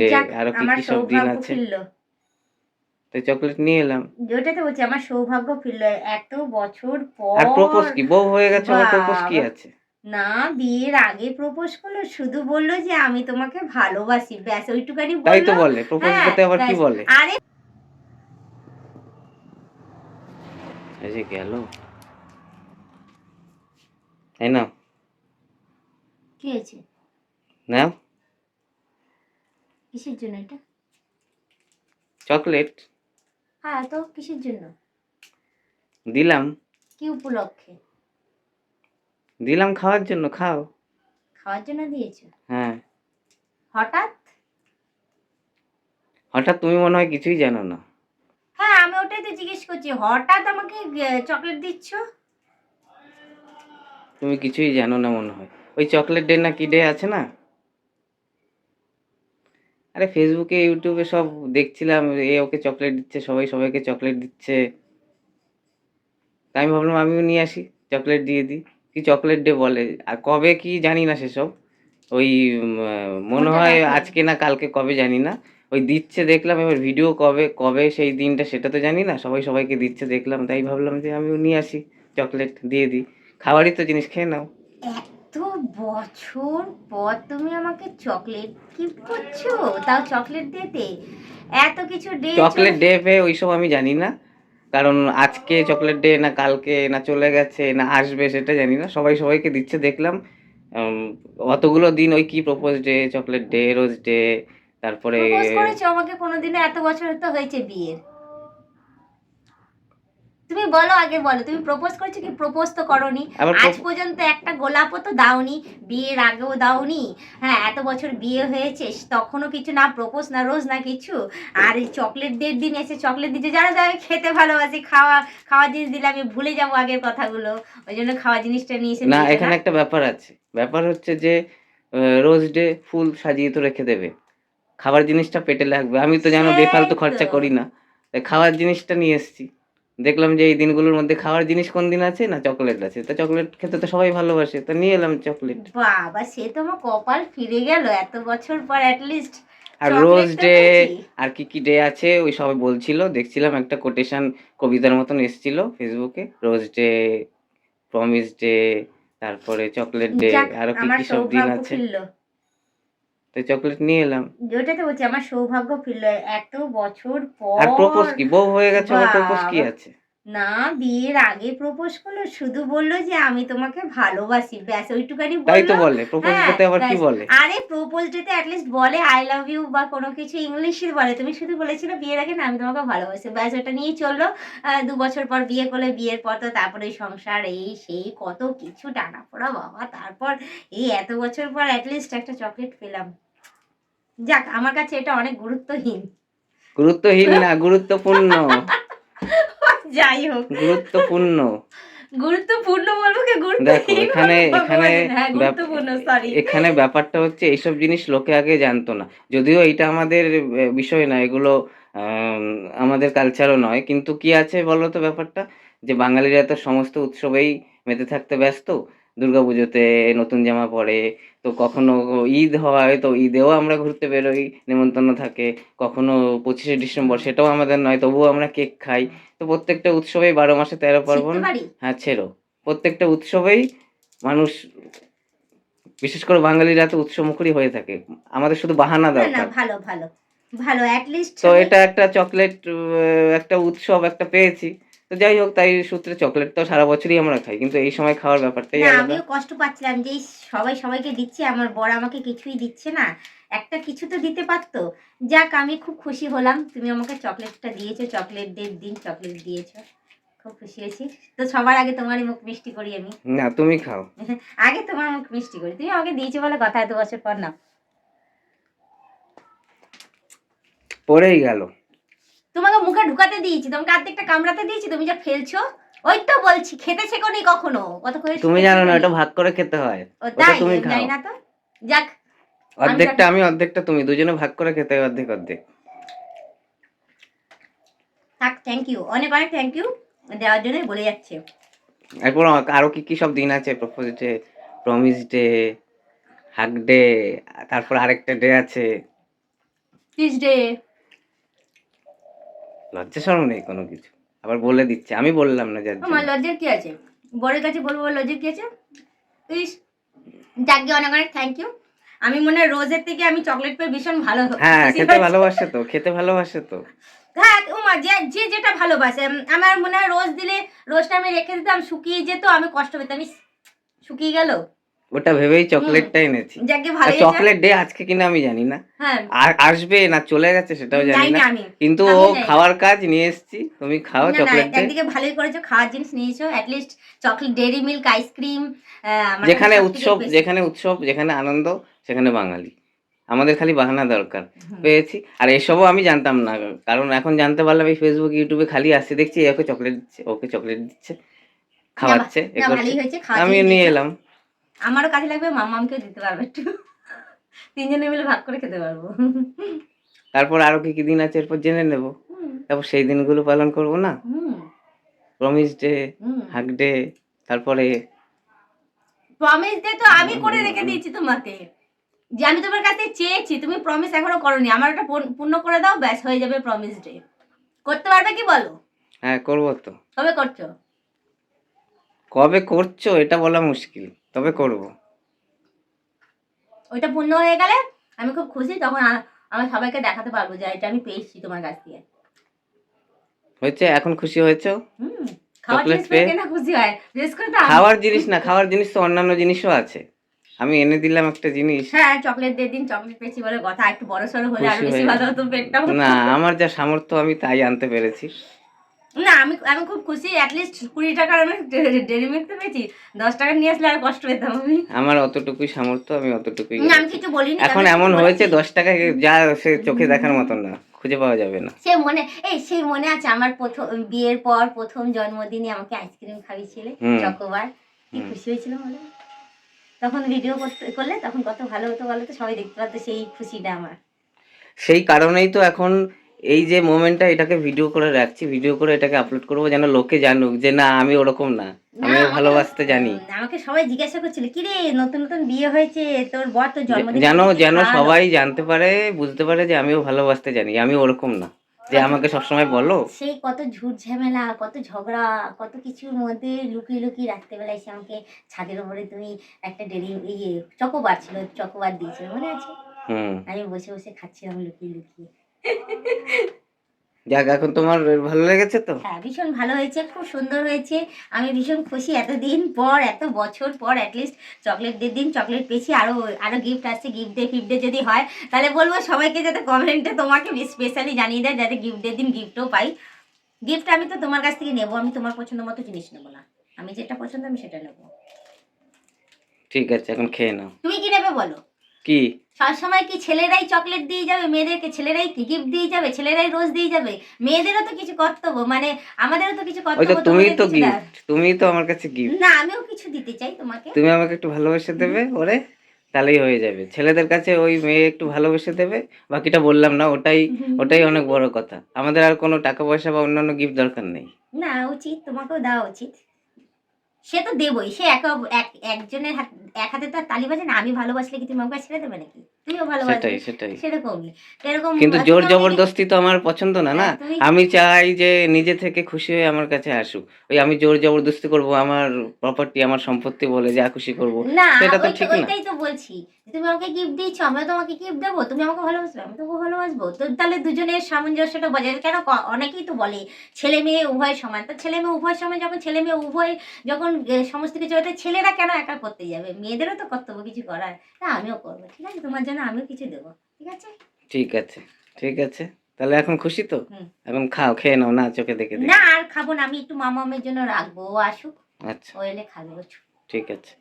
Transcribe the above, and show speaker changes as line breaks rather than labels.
যাক
আরো কি
আমার
কি সব দিন
সৌভাগ্য
আছে,
ফিরলো।
তো চকলেট নিয়ে এলাম।
ওটাই তো বলছি আমার সৌভাগ্য ফিরলো এত বছর
আর
পর।
প্রপোজ কি, বউ হয়ে গেছে আবার প্রপোজ কি
বাবা!
আছে?
না, বিয়ের আগে প্রপোজ করলো। শুধু বলল যে, "আমি তোমাকে ভালোবাসি।" ব্যাস ওইটুখানি
তাই
বলল।
তো বলে, প্রপোজ
হ্যাঁ,
বলতে আবার কি
ব্যাস।
বলে?
আরে
এই যে গেল, তাই না?
কি হয়েছে?
নাও
কিসের জন্য এটা?
চকলেট
হ্যাঁ, তো কিসের জন্য?
দিলাম।
কি উপলক্ষে?
দিলাম খাওয়ার জন্য, খাও।
খাওয়ার জন্য দিয়েছো?
হ্যাঁ।
হঠাৎ?
হঠাৎ? তুমি মনে হয় কিছুই জানো না।
হ্যাঁ, আমি ওটাই তো জিজ্ঞেস করছি। হঠাৎ আমাকে চকলেট দিচ্ছ?
তুমি কিছুই জানো না মনে হয়। ওই চকলেট ডে না কি ডে আছে না? আরে ফেসবুকে ইউটিউবে সব দেখছিলাম, এ ওকে চকলেট দিচ্ছে, সবাই সবাইকে চকলেট দিচ্ছে। তাই আমি ভাবলাম আমিও নিয়ে আসি, চকলেট দিয়ে দিই। কি চকলেট ডে বলে, আর কবে কি জানি না সেসব। ওই মনে
ওটা
হয়
দেখোনি?
আজকে না কালকে, কবে জানি না। ওই দিচ্ছে দেখলাম, এবার ভিডিও কবে কবে সেই দিনটা সেটা তো জানি না, সবাই সবাইকে দিচ্ছে দেখলাম, তাই ভাবলাম যে আমিও নিয়ে আসি, চকলেট দিয়ে দিই। খাবারই তো জিনিস, খেয়ে নাও।
এত বছর পর তুমি আমাকে চকলেট গিফট করছো? তাও চকলেট ডেতে? এত কিছু ডে
চকলেট
চলে
ডে ফে ওইসব আমি জানি না, কারণ আজকে চকলেট ডে না কালকে না চলে গেছে না আসবে সেটা জানি না, সবাই সবাইকে দিচ্ছে দেখলাম। উম, অতগুলো দিন ওই কি propose day, chocolate day, rose day, তারপরে
প্রপোজ করেছো আমাকে কোনোদিনও? এত বছর তো হয়েছে বিয়ের। তুমি বলো, আগে বলো তুমি প্রপোজ করেছো কি প্রপোজ তো করোনি।
আবার
আজ পর্যন্ত একটা গোলাপও তো দাওনি, বিয়ের আগেও দাওনি। হ্যাঁ, এত বছর বিয়ে হয়েছে তখনও কিছু না, প্রপোজ না রোজ না কিছু। আর এই চকলেট ডের দিন এসে চকলেট দিচ্ছে, জানো তো আমি খেতে ভালোবাসি, খাওয়ার জিনিস দিলে আমি ভুলে যাবো আগের কথাগুলো। ওই জন্য খাওয়া জিনিসটা নিয়ে এসে
না,
দিয়েছো না?
এখানে একটা ব্যাপার আছে। ব্যাপার হচ্ছে যে রোজ ডে ফুল সাজিয়ে তো রেখে দেবে, খাবার জিনিসটা পেটে লাগবে। আমি তো জানো
সেই
বেফালতু
তো।
খরচা করি না, তাই খাওয়ার জিনিসটা নিয়ে এসেছি। দেখলাম যে এই দিনগুলোর মধ্যে খাওয়ার জিনিস কোন দিন আছে না চকলেট আছে, তা চকলেট খেতে তো সবাই ভালোবাসে, তা নিয়ে এলাম চকলেট।
বাবা, সে তো আমার কপাল ফিরে গেল, এত বছর পর অ্যাটলিস্ট
আর রোজ
চকলেটটা
ডে,
পেয়েছি।
আর কি কি ডে আছে ওই সবাই বলছিল, দেখছিলাম একটা কোটেশন কবিতার মতন এসেছিল ফেসবুকে। রোজ ডে, প্রমিস ডে, তারপরে চকলেট ডে,
যাক
আরো কি
আমার
কি সব দিন
সৌভাগ্য
আছে,
ফিরলো।
তো চকলেট নিয়ে এলাম।
ওটাই তো বলছি আমার সৌভাগ্য ফিরলো এত বছর
আর
পর।
প্রপোজ কি, বউ হয়ে গেছে আবার প্রপোজ কি
বাবা!
আছে?
না, বিয়ের আগে প্রপোজ করলো। শুধু বলল যে, "আমি তোমাকে ভালোবাসি।" ব্যাস ওইটুখানি
তাই
বলল।
তো বলে, প্রপোজ
হ্যাঁ,
বলতে আবার কি
ব্যাস।
বলে?
আরে প্রপোজ ডেতে এট লিস্ট বলে I love you বা কোনো কিছু ইংলিশে বলে। তুমি শুধু বলেছিলে বিয়ের আগে, "না, আমি তোমাকে ভালোবাসি।" ব্যাস ওটা নিয়েই চলল। ২ বছর পর বিয়ে করলে, বিয়ের পর তো তারপরে ওই সংসার এই সেই কত কিছু টানাপোড়া বাবা! তারপর এই এত বছর পর এট লিস্ট একটা চকলেট পেলাম। যাক আমার কাছে এটা অনেক গুরুত্বহীন।
গুরুত্বহীন না, গুরুত্বপূর্ণ।
যাই হোক।
গুরুত্বপূর্ণ।
গুরুত্বপূর্ণ বলবো কি
দেখো
গুরুত্বহীন
এখানে
বলবো
এখানে
ভগবান জানে। হ্যাঁ, গুরুত্বপূর্ণ সরি।
এখানে ব্যাপারটা হচ্ছে এইসব জিনিস লোকে আগে জানতো না। যদিও এটা আমাদের বিষয় না, এগুলো আম আমাদের কালচারও নয়। কিন্তু কি আছে বলো তো ব্যাপারটা? যে বাঙালিরা তো সমস্ত উৎসবেই মেতে থাকতে ব্যস্ত। দুর্গাপুজোতে নতুন জামা পরে, তো কখনো ঈদ হয় তো ঈদেও আমরা ঘুরতে বেরোই, নেমন্তন্ন থাকে। কখনো ২৫শে ডিসেম্বর সেটাও আমাদের নয়, তবুও আমরা কেক খাই। তো প্রত্যেকটা উৎসবেই ১২ মাসে ১৩
শিখতে
পার্বণ।
পারি?
হ্যাঁ, ছেড়ো। প্রত্যেকটা উৎসবেই মানুষ, বিশেষ করে বাঙালিরা তো উৎসবমুখরই হয়ে থাকে। আমাদের শুধু বাহানা
না, না,
দরকার।
ভালো, ভালো। ভালো এট লিস্ট
তো
আমি
এটা একটা চকলেট, একটা উৎসব একটা পেয়েছি। তো যাই হোক, তাই সূত্রে চকলেট তো সারা বছরই আমরা খাই। কিন্তু এই সময় খাওয়ার ব্যাপারটাই
না,
আলাদা।
আমিও কষ্ট পাচ্ছিলাম যে ইস! সবাই সবাইকে দিচ্ছে, আমার বর আমাকে কিছুই দিচ্ছে না। একটা কিছু তো দিতে পারত। যাক আমি খুব খুশি হলাম। তুমি আমাকে চকলেটটা দিয়েছো, চকলেট ডে র দিন চকলেট দিয়েছো। খুব খুশি হয়েছি। তো সবার আগে তোমারই মুখ মিষ্টি করি আমি।
না, তুমি খাও।
আগে তোমার মুখ মিষ্টি করি। তুমি আমাকে দিয়েছো বলে কথা, এত বছর পর নাও।
পড়েই গেল।
তোমাকে মুখে ঢুকাতে দিয়েছি, তোমাকে অর্ধেকটা কামড়াতে দিয়েছি, তুমি যা ফেলছো। ওই তো বলছি খেতে শেখোনি কখনো। কত করে
তুমি
খেতে
জানো না,
শেখোনি?
ওটা ভাগ করে খেতে হয়।
ও
ওটা
তাই?
তুমি
আমি
খাও।
জানি না তো। যাক আমি
অর্ধেকটা
যখন
আমি, অর্ধেকটা তুমি। দুজনে ভাগ করে খেতে হয়, অর্ধেক, অর্ধেক।
থাক, থ্যাংক ইউ। অনেক, অনেক থ্যাংক ইউ দেওয়ার জন্যই বলে যাচ্ছে।
এরপর আরো কি কি সব দিন আছে? Propose day, promise day, hug day, তারপর আরেকটা ডে আছে।
টিউসডে।
লজ্জা শরম নেই কোনো কিছু, আবার বলে দিচ্ছে, আমি বললাম না যার
আমার
জন্য।
লজ্জার কি আছে? বরের কাছে বলবো লজ্জার কি আছে? ইস, যাকে অনেক অনেক থ্যাংক ইউ। আমি মনে হয় রোজের থেকে আমি চকলেট পেয়ে ভীষণ ভালো
হ্যাঁ,
খুশি
খেতে
হয়েছি।
ভালোবাসে তো, খেতে ভালোবাসে তো।
হ্যাঁ, ওমা যে যে যেটা ভালোবাসে। আমার মনে হয় রোজ দিলে রোজটা আমি রেখে দিতাম, শুকিয়ে যেত, আমি কষ্ট পেতাম। ইস! শুকিয়ে গেল।
ওটা ভেবেই
হুম,
চকলেটটা এনেছি।
যাকগে
আর
ভালোই হয়েছে।
চকলেট ডে আজকে কিনা আমি জানি না।
হ্যাঁ,
আর আসবে না চলে গেছে সেটাও জানি
জানি
না।
না আমি।
কিন্তু ও
আমিও জানি না।
খাওয়ার কাজ নিয়ে এসেছি। তুমি খাও
না, না,
চকলেট ডে।
একদিকে ভালোই করেছো, খাওয়ার জিনিস নিয়েছো। At least chocolate, dairy milk, ice cream আমার কাছে
যেখানে
সবথেকে
উৎসব,
বেশি।
যেখানে উৎসব, যেখানে আনন্দ, সেখানে বাঙালি। আমাদের খালি বাহানা দরকার।
হুম,
পেয়েছি। আর এসবও আমি জানতাম না। কারণ এখন জানতে পারলাম এই Facebook, YouTube এ খালি আসছে দেখছি, এ ওকে চকলেট দিচ্ছে, ওকে চকলেট দিচ্ছে,
না
খাওয়াচ্ছে, এ
না
করছে।
ভালোই হয়েছে, খাওয়ার জিনিস
আমিও নিয়ে
দিয়েছো।
এলাম।
আমারও কাজে লাগবে, মাম্মামকেও দিতে পারবে একটু। ৩ জনে মিলে ভাগ করে খেতে পারবো।
তারপর আরো কি, কি দিন আছে এরপর জেনে নেব।
হুম,
তারপর সেই দিনগুলো পালন করব না?
হুম,
প্রমিস ডে,
হুম।
হাগ ডে, তারপরে
প্রমিস ডে তো আমি করে রেখে দিয়েছি তোমাকে। যে আমি তোমার কাছে চেয়েছি, তুমি প্রমিস এখনো করোনি। আমার ওটা পূর্ণ করে দাও, ব্যাস হয়ে যাবে প্রমিস ডে। করতে পারবে কি বলো?
হ্যাঁ, করব তো।
কবে করছো?
কবে করছো এটা বলা মুশকিল। তবে করব।
ওইটা পূর্ণ হয়ে গেলে আমি খুব খুশি, তখন আমি সবাইকে দেখাতে পারবো যে এটা আমি পেয়েছি তোমার কাছ থেকে।
হয়েছে? এখন খুশি হয়েছো?
হুম, খাওয়ার
চকলেট
জিনিস পেয়ে
পেয়ে?
কে না খুশি হয়? বিশেষ করে তো আমি।
খাওয়ার জিনিস না, খাওয়ার জিনিস তো অন্যান্য জিনিসও আছে। আমি এনে দিলাম একটা জিনিস,
হ্যাঁ, চকলেট ডে দিন চকলেট পেয়েছি বলে কথা। একটু বড়সড় হলে আরো
খুশি
বেশি
হয়ে।
ভালো হতো, পেটটা
না,
ভরতো।
আমার যা সামর্থ্য আমি তাই আনতে পেরেছি।
না, আমি আমি খুব খুশি। এট লিস্ট 20 টাকার আমি ডেইরি মিল্ক তো পেয়েছি। 10 টাকা নিয়ে আসলে আর কষ্ট পেতাম আমি।
আমার অতটুকুই সামর্থ্য, আমি অতটুকুই
না, আমি
এনেছি।
কিছু বলিনি।
এখন
আমি শুধু
এমন হয়েছে
বলেছি
10 টাকায় যা সে চোখে দেখার মতন না। খুঁজে পাওয়া যাবে না।
সেই মনে আছে আমার বিয়ের পর ১ম জন্মদিনে আমাকে আইসক্রিম খাইয়েছিলে,
হুম,
চকোবার। কি
হুম।
খুশি হয়েছিলাম বলো? তখন ভিডিও করলে তখন কত ভালো হতো বলো তো? সবাই দেখতে পারতো সেই খুশিটা আমার।
সেই কারণেই তো এখন এই যে মোমেন্টটা, এটাকে ভিডিও করে রাখছি। ভিডিও করে এটাকে আপলোড করব যেন লোকে জানুক যে না আমি ওরকম না।
না,
আমিও
আমাকে
ভালোবাসতে জানি।
আমাকে সবাই জিজ্ঞাসা করছিল, "কিরে নতুন, নতুন বিয়ে হয়েছে, তোর বর তোর
যে
জন্মদিনে
যেন
তোকে কি
যেন
খাওয়ালো?"
সবাই জানতে পারে, বুঝতে পারে যে আমিও ভালোবাসতে জানি। আমি ওরকম না। যে
কত
আমাকে সবসময় বলো।
সেই কত ঝুট ঝামেলা, কত ঝগড়া, কত কিছুর মধ্যে লুকিয়ে, লুকিয়ে রাত্রেবেলা এসে আমাকে ছাদের উপরে তুমি একটা চকোবার ছিল, চকোবার দিয়েছিলে মনে আছে?
হুম।
আমি বসে, বসে খাচ্ছিলাম লুকিয়ে, লুকিয়ে।
যাক, এখন তোমার ভালো লেগেছে তো?
হ্যাঁ, ভীষণ ভালো হয়েছে, খুব সুন্দর হয়েছে। আমি ভীষণ খুশি, এতদিন পর, এত বছর পর এট লিস্ট চকলেট ডের দিন চকলেট পেয়েছি। আরো গিফট আসছে। গিফট ডে ফিফট ডে যদি হয় তাহলে বলবো সবাইকে যাতে কমেন্টে তোমাকে স্পেশালি জানিয়ে দেয়, যাতে গিফট ডের দিন গিফটও পাই। গিফট আমি তো তোমার কাছ থেকে নেবো, আমি তোমার পছন্দ মতো জিনিস নেবো না। আমি যেটা পছন্দ আমি সেটা নেবো।
ঠিক আছে, এখন খেয়ে নাও।
তুমি কি নেবে বলো?
কি?
সবসময় কি ছেলেরাই চকলেট দিয়ে যাবে মেয়েদেরকে? ছেলেরাই কি গিফট দিয়ে যাবে? ছেলেরাই রোজ দিয়ে যাবে? মেয়েদেরও তো কিছু কর্তব্য, মানে আমাদেরও তো কিছু
ওই তো
কর্তব্য,
তুমিই
তোমাদের
তো
কিছু দেওয়ার।
গিফট। তুমিই তো আমার কাছে গিফট।
না, আমিও কিছু দিতে চাই তোমাকে।
তুমি আমাকে একটু ভালোবেসে দেবে ওরে, তাহলেই হয়ে যাবে। ছেলেদের কাছে ওই মেয়ে একটু ভালোবেসে দেবে, বাকিটা বললাম না, ওটাই ওটাই অনেক বড় কথা। আমাদের আর কোনো টাকা পয়সা বা অন্যান্য গিফট দরকার নেই।
না, উচিত, তোমাকেও দেওয়া উচিত। সে তো দেবই। সে একজনের এক হাতে তো আর তালি বাজে না। আমি ভালোবাসলে কি তুমি আমাকে ছেড়ে দেবে নাকি? তুমিও
সেটাই,
ভালোবাসবে।
সেটাই।
সেরকমই। এরকম
কিন্তু
তুমি
জোর
আমাকে
জবরদস্তি তো আমার পছন্দ না, না?
তুমি
আমি চাই যে নিজে থেকে খুশি হয়ে আমার কাছে আসুক। ওই আমি জোর জবরদস্তি করব, আমার প্রপার্টি, আমার সম্পত্তি বলে যা খুশি করব,
না,
সেটা তো ঠিক না।
ওইটাই তো বলছি। তুমি আমাকে গিফট দিয়েছো, আমিও তোমাকে গিফট দেবো। তুমি আমাকে ভালোবাসবে, আমি তোকে ভালোবাসবো। তো তাহলে দুজনের সামঞ্জস্যটা বজায় কেন অনেকেই তো বলে ছেলে মেয়ে উভয় সমান। তো ছেলে মেয়ে উভয় সমান, যখন ছেলে মেয়ে উভয় যখন সমস্ত কিছু হয়, তো ছেলেরা কেন একা করতে যাবে? মেয়েদেরও তো কর্তব্য কিছু করার। না, আমিও করবো। ঠিক আছে? তোমার জন্য আমিও কিছু দেবো। ঠিক আছে?
ঠিক আছে, ঠিক আছে। তাহলে এখন খুশি তো?
হুম।
এখন খাও, খেয়ে নাও না চোখে দেখে
না,
দেখে।
আর খাবো না। আমি একটু মামামের জন্য রাখবো। ও আসুক।
আচ্ছা,
ও এলে খাবে ও।
ঠিক আছে।